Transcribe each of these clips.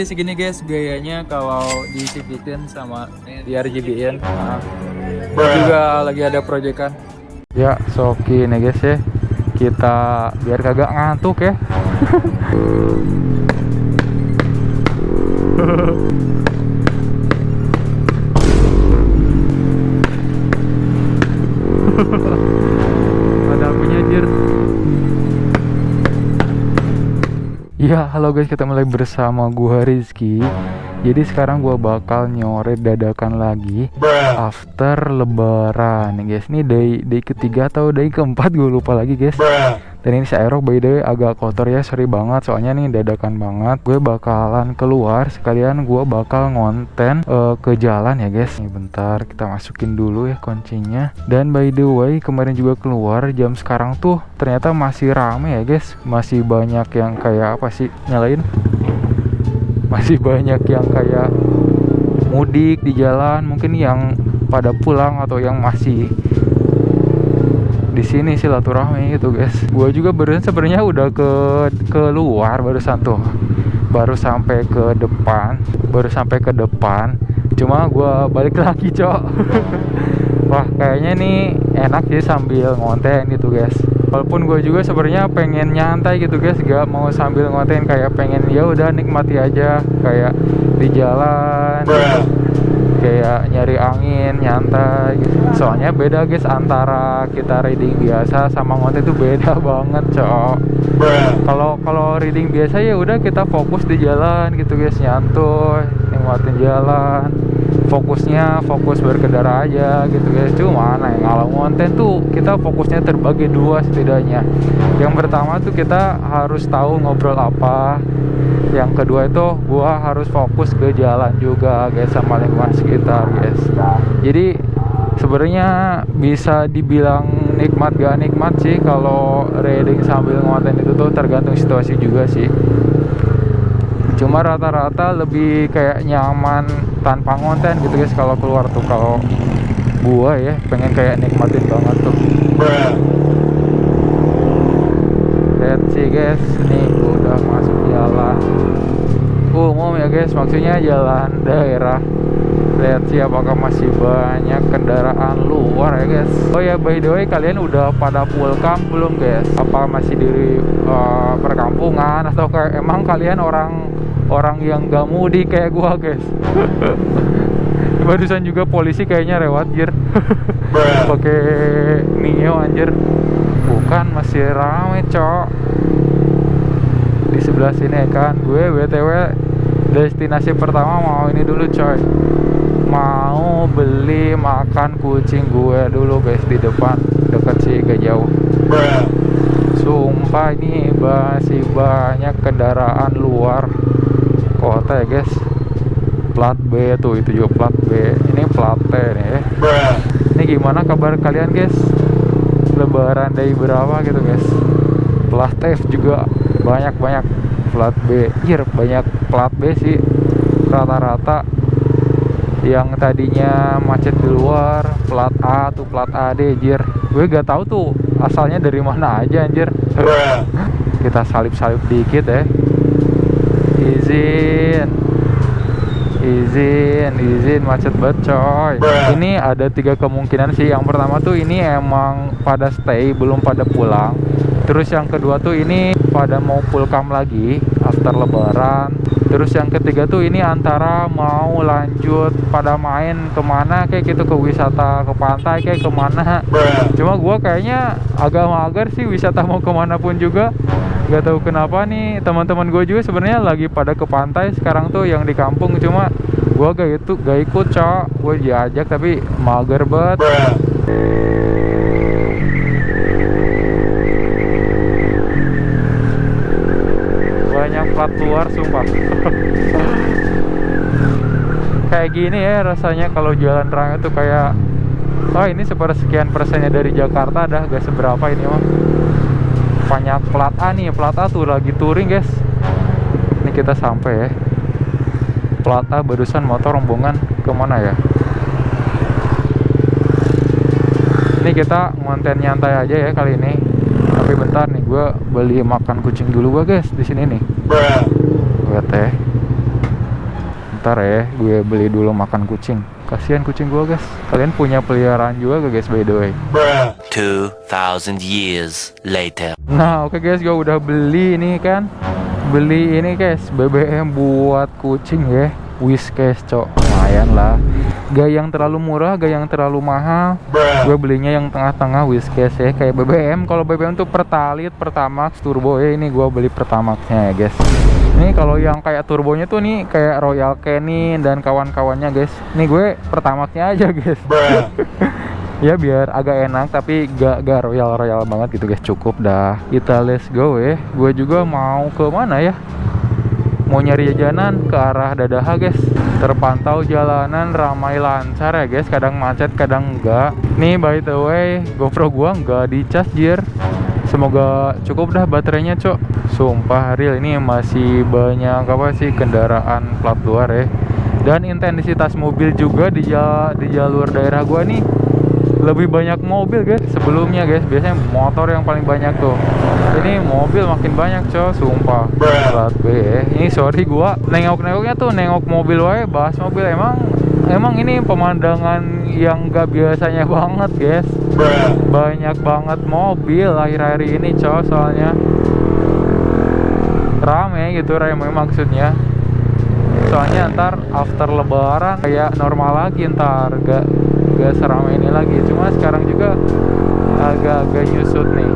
Segini guys gayanya kalau di CVTN sama di RGBN. Juga lagi ada proyekan. Ya, soki nih guys ya. Kita biar kagak ngantuk ya. Ada apinya anjir. Ya, halo guys, kita mulai bersama gua Rizky. Jadi sekarang gua bakal nyoret dadakan lagi after lebaran nih guys. Ini day ketiga atau day keempat gue lupa lagi guys. Dan ini si Aerox by the way agak kotor ya, sorry banget soalnya nih dadakan banget. Gue bakalan keluar sekalian gue bakal ngonten ke jalan ya guys. Nih bentar kita masukin dulu ya kuncinya. Dan by the way kemarin juga keluar jam sekarang tuh ternyata masih rame ya guys. Masih banyak yang kayak apa sih, nyalain. Masih banyak yang kayak mudik di jalan, mungkin yang pada pulang atau yang masih di sini silaturahmi gitu guys. Gue juga barusan sebenarnya udah keluar barusan tuh, baru sampai ke depan, cuma gue balik lagi cok. Wah kayaknya nih enak sih sambil ngonten gitu guys. Walaupun gue juga sebenarnya pengen nyantai gitu guys, gak mau sambil ngonten, kayak pengen ya udah nikmati aja kayak di jalan gitu. Kayak nyari angin, nyantai gitu. Soalnya beda guys antara kita reading biasa sama ngonten itu beda banget cok. Kalau reading biasa ya udah kita fokus di jalan gitu guys, nyantuy, nikmatin jalan. Fokus berkendara aja gitu guys. Cuma nah yang kalau ngonten tuh kita fokusnya terbagi dua setidaknya. Yang pertama tuh kita harus tahu ngobrol apa. Yang kedua itu gua harus fokus ke jalan juga guys, sama lingkungan sekitar guys. Jadi sebenarnya bisa dibilang nikmat gak nikmat sih kalau reading sambil ngonten itu tuh tergantung situasi juga sih. Cuma rata-rata lebih kayak nyaman tanpa ngonten gitu guys kalau keluar tuh. Kalau gua ya pengen kayak nikmatin banget tuh. Lihat sih guys, nih gua udah masuk jalan umum ya guys, maksudnya jalan daerah. Lihat sih apakah masih banyak kendaraan luar ya guys. Oh ya by the way, kalian udah pada full camp belum guys? Apa masih di perkampungan atau kayak emang kalian orang yang gak mudik kayak gua guys? Barusan juga polisi kayaknya lewat jir. Pakai Mio anjir. Bukan, masih rame cok di sebelah sini kan. Gue BTW destinasi pertama mau ini dulu coy, mau beli makan kucing gue dulu guys di depan, deket sih gak jauh. Sumpah ini masih banyak kendaraan luar kota ya guys. Plat B tuh, itu juga plat B, ini plat T nih ya. Ini gimana kabar kalian guys? Lebaran day berapa gitu guys? Plat F juga banyak plat B. Banyak plat B sih. Rata-rata yang tadinya macet di luar, plat A tuh plat AD jir. Gue gak tahu tuh asalnya dari mana aja anjir. Kita salip-salip dikit ya. Izin macet banget coy. Ini ada 3 kemungkinan sih. Yang pertama tuh ini emang pada stay, belum pada pulang. Terus yang kedua tuh ini pada mau full camp lagi after lebaran. Terus yang ketiga tuh ini antara mau lanjut pada main kemana kayak gitu, ke wisata, ke pantai kayak kemana. Cuma gua kayaknya agak mager sih wisata mau kemana pun juga. Gak tahu kenapa nih, teman-teman gue juga sebenarnya lagi pada ke pantai sekarang tuh yang di kampung. Cuma gue gak ikut cok. Gue diajak tapi mager banget. Banyak plat luar sumpah. Kayak gini ya rasanya kalau jalan raya tuh kayak, oh ini sepersekian persennya dari Jakarta dah, gak seberapa ini mah. Banyak plat A nih, plat A tuh lagi touring guys. Ini kita sampai ya. Plat A barusan motor rombongan kemana ya? Ini kita ngonten nyantai aja ya kali ini. Tapi bentar nih, gue beli makan kucing dulu gue guys di sini nih. Lihat ya. Ntar ya gue beli dulu makan kucing. Kasihan kucing gue guys. Kalian punya peliharaan juga gak guys by the way? 2000 years later. Nah oke guys, gue udah beli ini kan. Beli ini guys, BBM buat kucing ya. Whiskas cok, lumayan lah. Gak yang terlalu murah, gak yang terlalu mahal. Gue belinya yang tengah-tengah Whiskas ya. Kayak BBM, kalau BBM tuh Pertalite, Pertamax, Turbo ya. Ini gue beli Pertamaxnya ya guys. Ini kalau yang kayak turbonya tuh nih kayak Royal Canin dan kawan-kawannya guys. Nih gue Pertamaxnya aja guys. Ya biar agak enak tapi gak royal banget gitu guys. Cukup dah, kita let's go ya. Gue juga mau ke mana ya, mau nyari jajanan ke arah Dadaha guys. Terpantau jalanan ramai lancar ya guys, kadang macet kadang enggak. Nih by the way GoPro gua enggak dicas jir. Semoga cukup dah baterainya cok. Sumpah real ini masih banyak apa sih kendaraan plat luar ya. Dan intensitas mobil juga di jalur daerah gua nih lebih banyak mobil guys sebelumnya guys. Biasanya motor yang paling banyak tuh, ini mobil makin banyak coy, sumpah. Plat B ya. Ini sorry gua nengok-nengoknya tuh nengok mobil wae, bahas mobil. Emang ini pemandangan yang gak biasanya banget guys. Banyak banget mobil akhir-akhir ini coy, soalnya rame gitu, rame maksudnya. Soalnya ntar after lebaran kayak normal lagi, ntar gak seramai ini lagi. Cuma sekarang juga agak nyusut nih.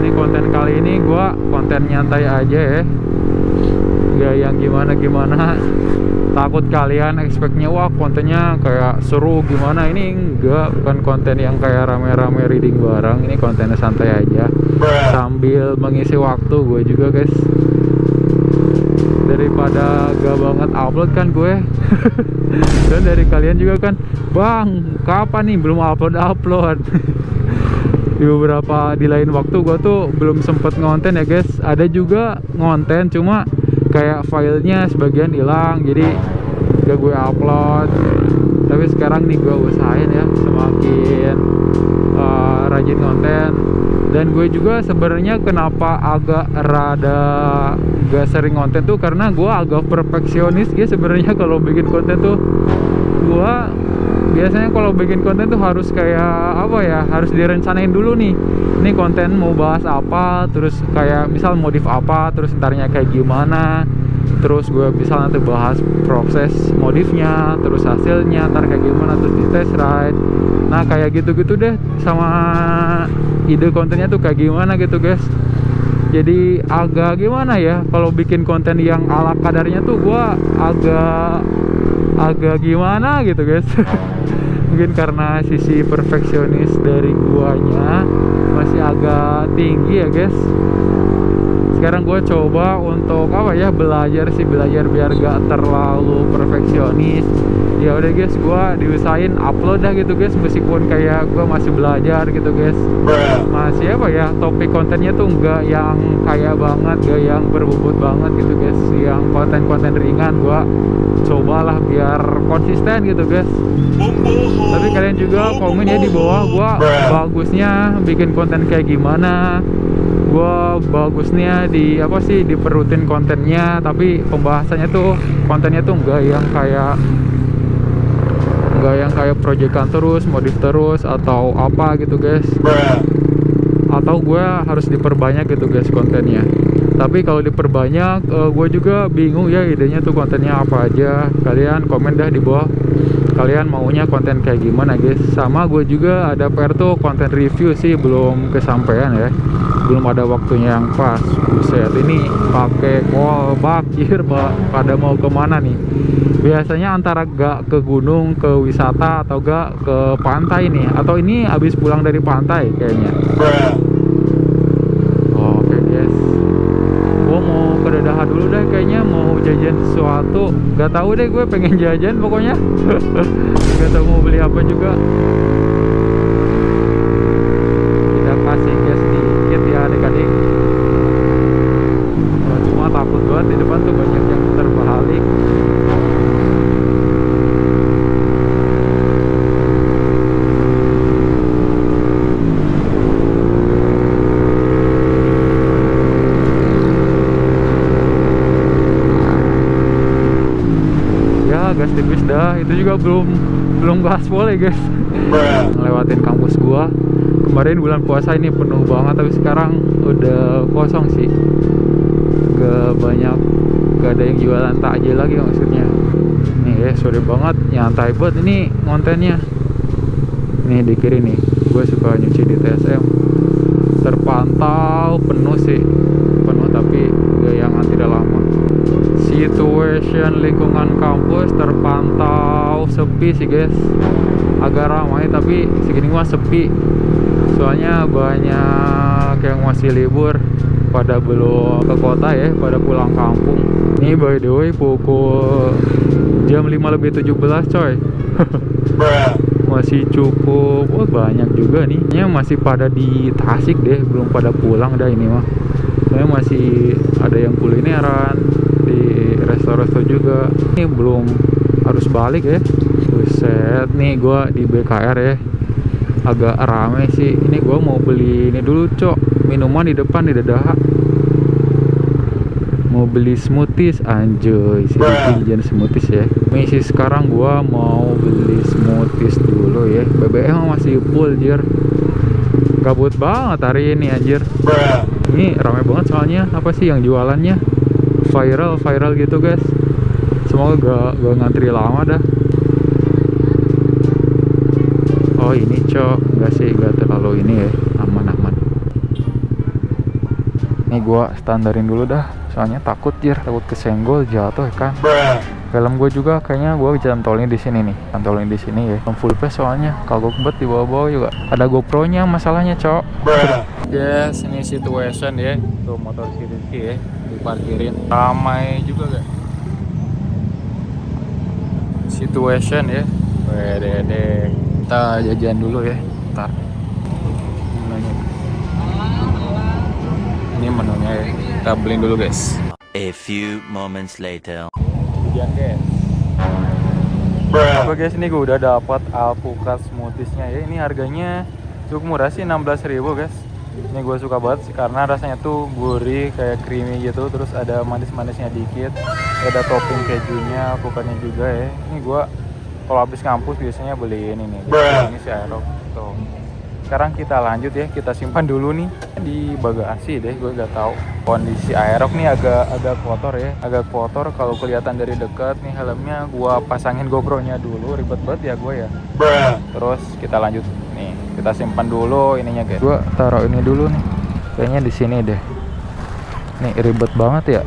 Ini konten kali ini gua konten nyantai aja ya, gak yang gimana takut kalian expect-nya wah kontennya kayak seru gimana. Ini enggak, bukan konten yang kayak rame-rame reading barang. Ini kontennya santai aja sambil mengisi waktu gue juga guys, daripada gak banget upload kan gue. Dan dari kalian juga kan, bang kapan nih belum upload. Di lain waktu gue tuh belum sempet ngonten ya guys. Ada juga ngonten cuma kayak filenya sebagian hilang, jadi gak gue upload. Tapi sekarang nih gue usahain ya semakin rajin konten. Dan gue juga sebenarnya kenapa agak rada gak sering konten tuh karena gue agak perfeksionis ya sebenarnya. Kalau bikin konten tuh gue biasanya kalau bikin konten tuh harus kayak apa ya, harus direncanain dulu nih. Ini konten mau bahas apa, terus kayak misal modif apa, terus entarnya kayak gimana, terus gue bisa nanti bahas proses modifnya, terus hasilnya ntar kayak gimana, terus di test ride. Nah kayak gitu-gitu deh, sama ide kontennya tuh kayak gimana gitu guys. Jadi agak gimana ya, kalau bikin konten yang ala kadarnya tuh gue agak gimana gitu guys. Mungkin karena sisi perfeksionis dari guanya masih agak tinggi ya guys. Sekarang gue coba untuk apa ya, belajar biar gak terlalu perfeksionis. Ya udah guys, gue diusahain upload dah gitu guys, meskipun kayak gue masih belajar gitu guys. Masih apa ya, topik kontennya tuh nggak yang kaya banget, gak yang berbobot banget gitu guys. Yang konten-konten ringan gue cobalah biar konsisten gitu guys. Tapi kalian juga komen ya di bawah, gue bagusnya bikin konten kayak gimana, gue bagusnya di apa sih, diperutin kontennya, tapi pembahasannya tuh kontennya tuh nggak yang kayak proyekan terus, modif terus atau apa gitu guys. Atau gue harus diperbanyak gitu guys kontennya. Tapi kalau diperbanyak gue juga bingung ya idenya tuh kontennya apa aja. Kalian komen dah di bawah, kalian maunya konten kayak gimana guys. Sama gue juga ada PR tuh konten review sih, belum kesampaian ya, belum ada waktunya yang pas. Buset, ini pakai kolbak jir, pada mau kemana nih? Biasanya antara gak ke gunung, ke wisata, atau gak ke pantai nih. Atau ini habis pulang dari pantai kayaknya. Oke guys, gue mau ke Dadaha dulu deh kayaknya, mau jajan sesuatu. Gak tahu deh, gue pengen jajan pokoknya. Gak tahu mau beli apa juga. Kita kasih gas dikit ya adik-adik. Cuma takut banget di depan tuh banyak yang terbalik. ya gas tipis dah. Itu juga belum gaspol ya guys. Ngelewatin kampus gua kemarin bulan puasa ini penuh banget, tapi sekarang udah kosong sih, gak ada yang jualan takjil lagi maksudnya. Nih sore banget, nyantai banget ini kontennya. Nih di kiri nih, gue suka nyuci di TSM. Terpantau penuh sih, penuh tapi gak yang tidak lama. Situation lingkungan kampus terpantau sepi sih guys. Agak ramai tapi segini mah sepi. Soalnya banyak yang masih libur, pada belum ke kota ya, pada pulang kampung. Ini by the way pukul jam 5:17 coy. Masih cukup, banyak juga nih. Ini masih pada di Tasik deh, belum pada pulang dah ini mah. Soalnya masih ada yang kulineran di resto-resto juga. Ini belum harus balik ya. Buset, nih gua di BKR ya. Agak rame sih. Ini gua mau beli ini dulu cok, minuman di depan di Dadaha. Mau beli smoothies, anjoy sih, jajan smoothies ya. Ini sih sekarang gua mau beli smoothies dulu ya. BBM masih full jir. Gabut banget hari ini anjir. Ini ramai banget soalnya, apa sih yang jualannya viral gitu guys. Semoga gak ngantri lama dah. Oh ini cok, enggak sih, enggak terlalu ini ya, aman. Ini gua standarin dulu dah, soalnya takut kesenggol jatuh kan. Helm gue juga kayaknya gue bisa cantolin di sini nih, cantolin di sini ya. Full face soalnya, kagok banget di bawah-bawah juga. Ada GoPro-nya masalahnya cok. Yes, ini situation ya. Tuh motor si Rizky ya, diparkirin. Ramai juga gak? Situation ya. Wede. Kita jajan dulu ya. Ntar ini menunya ya. Kita beliin dulu guys. A few moments later. Jajan guys. Oke guys, ini gue udah dapat alpukat smoothiesnya ya. Ini harganya cukup murah sih, 16.000 guys. Ini gue suka banget sih karena rasanya tuh gurih, kayak creamy gitu. Terus ada manis-manisnya dikit. Ada topping kejunya, alpukatnya juga ya. Ini gue kalau habis kampus biasanya beli ini nih. Ini si Aerox tuh. Sekarang kita lanjut ya, kita simpan dulu nih di bagasi deh. Gue gak tahu kondisi Aerox nih agak kotor ya, agak kotor kalau kelihatan dari dekat. Nih helmnya gue pasangin GoPro-nya dulu, ribet banget ya gue ya. Terus kita lanjut nih, kita simpan dulu ininya guys. Gue taruh ini dulu nih, kayaknya di sini deh. Nih ribet banget ya.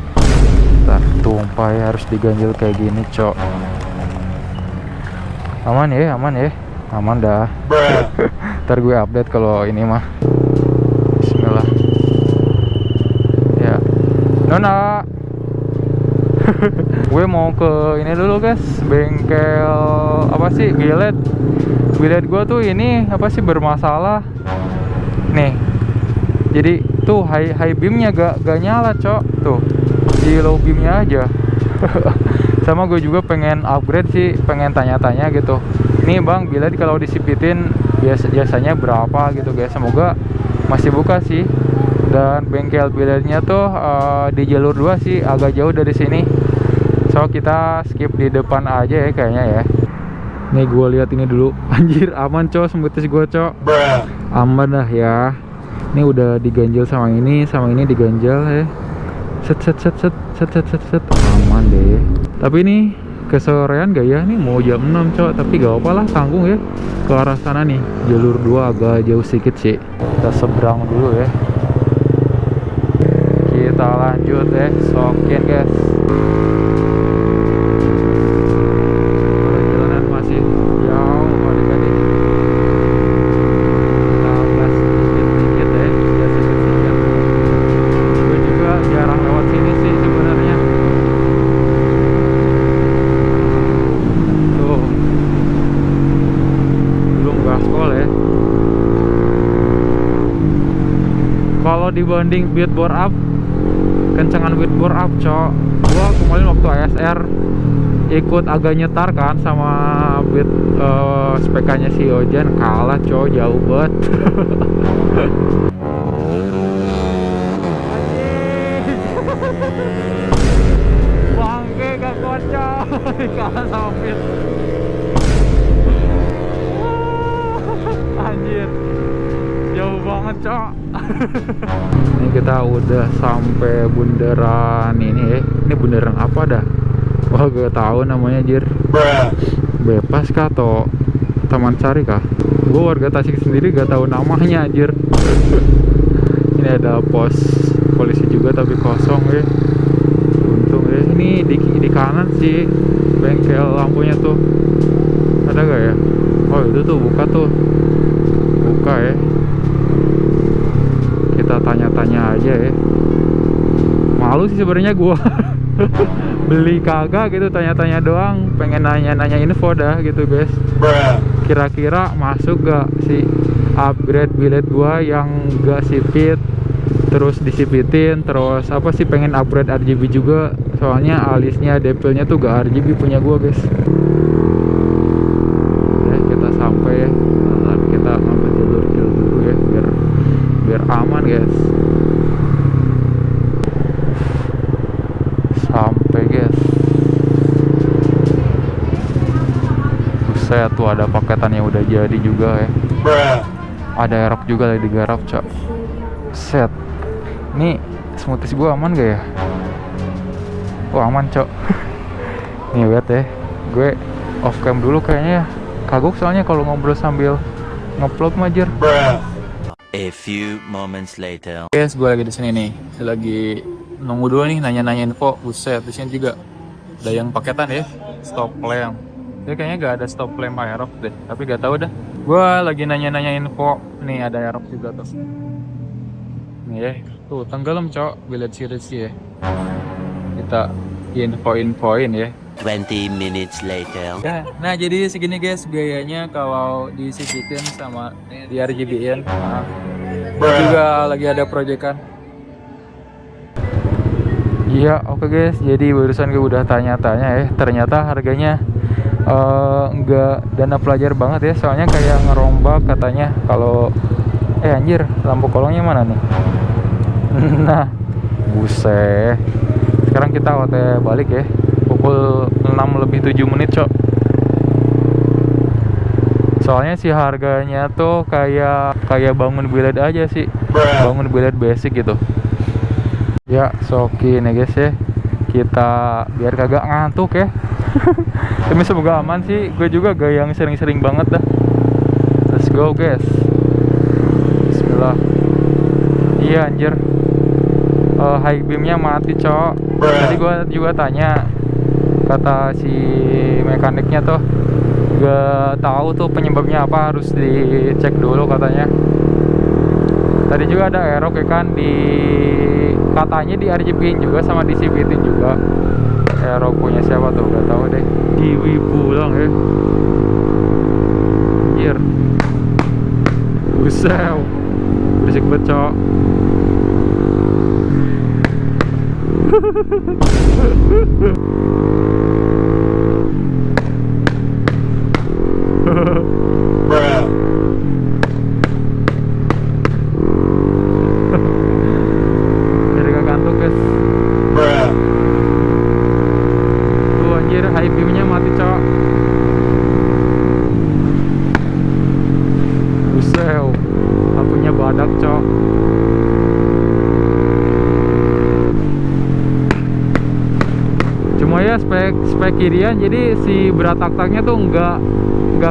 Ntar tumpah ya, harus diganjel kayak gini cok. Aman ya, aman dah. Ntar gue update kalau ini mah. Bismillah. Ya, Nona. Gue mau ke ini dulu guys, bengkel apa sih, bilet gue tuh ini apa sih bermasalah. Nih, jadi tuh high beamnya gak nyala cok. Tuh di low beamnya aja. Sama gue juga pengen upgrade sih, pengen tanya-tanya gitu. Nih bang, bilet kalau disipitin biasanya berapa gitu guys. Semoga masih buka sih. Dan bengkel biletnya tuh di jalur 2 sih, agak jauh dari sini. So kita skip di depan aja ya kayaknya ya. Nih gue lihat ini dulu. Anjir aman cok, smoothies gue cok. Aman dah ya. Ini udah diganjel sama ini diganjel ya. Set. Aman deh. Tapi ini kesorean gak ya? Nih mau jam 6 cok, tapi gak apa lah, tanggung ya. Ke arah sana nih, jalur 2 agak jauh sedikit sih. Kita seberang dulu ya. Kita lanjut ya, sokin guys. Perjalanan masih jauh adik-adik. Kita gas sedikit ya, gas sedikit. Gue juga jarang lewat sini sih sebenarnya. Tuh, belum gaspol ya. Kalau dibanding beat bore up, kencengan beat bore up cok. Gua kemarin waktu ASR ikut agak nyetar kan sama beat spekanya si Ojan, kalah cok, jauh banget. Bangke gak kocok. Kalah sama Fit. Anjir, jauh banget cok. Ini kita udah sampai bundaran ini. Ini bundaran apa dah? Wah gak tahu namanya jir. Bebas kah atau Taman Sari kah? Gue warga Tasik sendiri gak tahu namanya anjir. Ini ada pos polisi juga tapi kosong ya. Untung ya. Ini di kanan sih bengkel lampunya tuh. Ada gak ya? Oh itu tuh buka tuh. Buka ya. Kita tanya-tanya aja ya. Malu sih sebenarnya gua. Beli kagak gitu, tanya-tanya doang. Pengen nanya-nanya info dah gitu guys. Kira-kira masuk gak si upgrade bilet gua yang gak sipit, terus disipitin, terus apa sih pengen upgrade RGB juga. Soalnya alisnya depilnya tuh gak RGB punya gua guys. Ya kita sampai ya. Nah, kita ngambil jalur dulu ya biar aman guys. Sampai guys. Buset tuh ada paketan yang udah jadi juga ya. Ada erok juga lagi digarap cok. Set. Ini smoothies gua aman gak ya? Oh aman cok. Nih lihat ya. Gue off cam dulu kayaknya ya. Kagok soalnya kalau ngobrol sambil ngeplop majer. A few moments later. Guys, gue lagi di sini nih. Lagi nunggu dulu nih nanya-nanya info. Buset, di sini juga ada yang paketan ya. Stop lamp. Dia kayaknya gak ada stop lamp Aerox deh. Tapi gak tahu dah. Gue lagi nanya-nanya info. Nih ada Aerox juga tuh. Nih ya. Tuh tenggelam cok. Bilet series ya. Kita info-infoin ya. 20 minutes later. Nah jadi segini guys gayanya kalau disipitin sama di RGB-in. Nah, juga lagi ada proyekan. Iya oke guys, jadi barusan gue udah tanya-tanya ya. Ternyata harganya nggak dana pelajar banget ya. Soalnya kayak ngerombak katanya kalau anjir lampu kolongnya mana nih. Nah buset. Sekarang kita OTW balik ya. Pukul 6:07 cok. Soalnya sih harganya tuh kayak bangun bilet aja sih. Bangun bilet basic gitu. Ya sokin ya guys ya. Kita biar kagak ngantuk ya. Tapi semoga aman sih. Gue juga gak yang sering-sering banget dah. Let's go guys. Bismillah. Iya anjir. High beamnya mati cok. Tadi gue juga tanya. Kata si mekaniknya tuh gak tahu tuh penyebabnya apa, harus dicek dulu katanya. Tadi juga ada error ya kan, katanya di RGB-in juga sama di CVT-in juga. Error punya siapa tuh gak tahu deh. Diwi pulang ya. Anjir. Buset. Berisik banget cok. Jadi gak kantuk guys. Tuh anjir high beamnya mati cok. Buset. Lampunya badak cok. Cuma ya spek kirian, jadi si beratak-taknya tuh nggak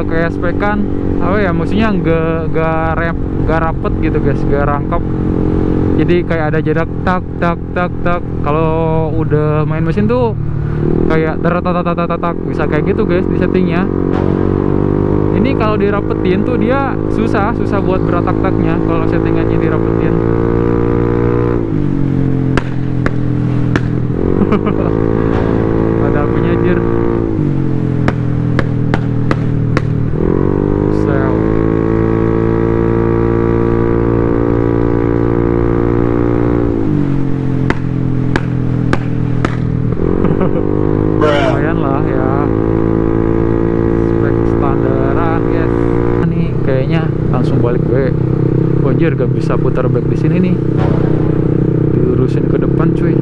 kayak spekan apa ya, maksudnya nggak rapet gitu guys, nggak rangkap. Jadi kayak ada jarak tak. Kalau udah main mesin tuh kayak tak bisa kayak gitu guys di settingnya. Ini kalau dirapetin tuh dia susah buat beratak-taknya kalau settingannya dirapetin. Ada apinya anjir. Sel. Lumayan lah ya. Spek standaran guys. Nih kayaknya langsung balik gue. Anjir gak bisa putar balik di sini nih. Diurusin ke depan cuy.